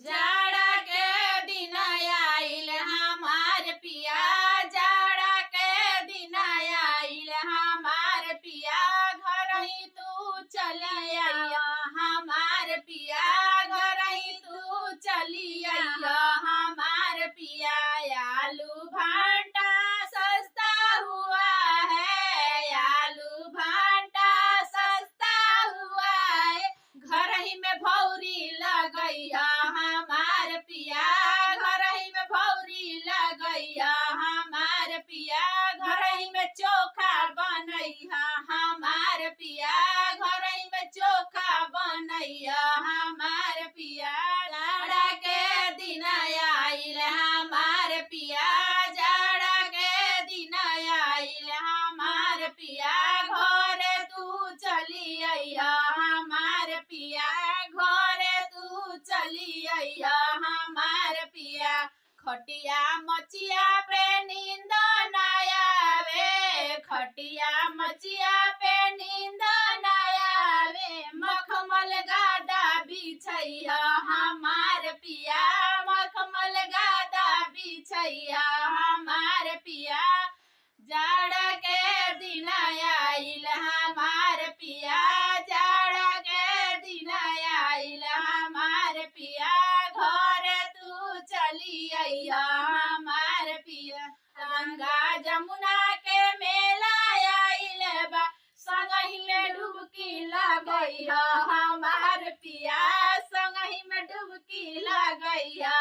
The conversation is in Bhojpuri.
जाड़ा के दिन आइल हमार पिया, जाड़ा के दिन आइल हमार पिया, घर ही तू चली आइया हमार पिया, घर ही तू चली आइया हमार पिया। आलू भांटा सस्ता हुआ है, आलू भांटा सस्ता हुआ है, घर ही में भौरी लगैया हमार पिया, घर ही में भौरी लगैया हमार पिया, घर ही में चोखा बनैया हमार पिया, घर ही में चोखा बनैया हमार पिया। जाड़ा के दिन आइल हमार पिया, जाड़ा के दिन आइल हमार पिया, घर तू चली आइया हमार पिया, घर तू चली आइया हमार पिया। खटिया मचिया पे नींद न आवे, खटिया मचिया पे नींद न आवे, मखमल गादा बिछैया हमार पिया, मखमल गादा बिछैया हमार पिया। जाड़ा के दिन आइल हमार पिया, जाड़ा के दिन आइल हमार पिया, घर तू चली आइया हमार पिया। गंगा जमुना के मेला आइल बा, संगही में डुबकी लगैया हमार पिया, संगही में डुबकी लगैया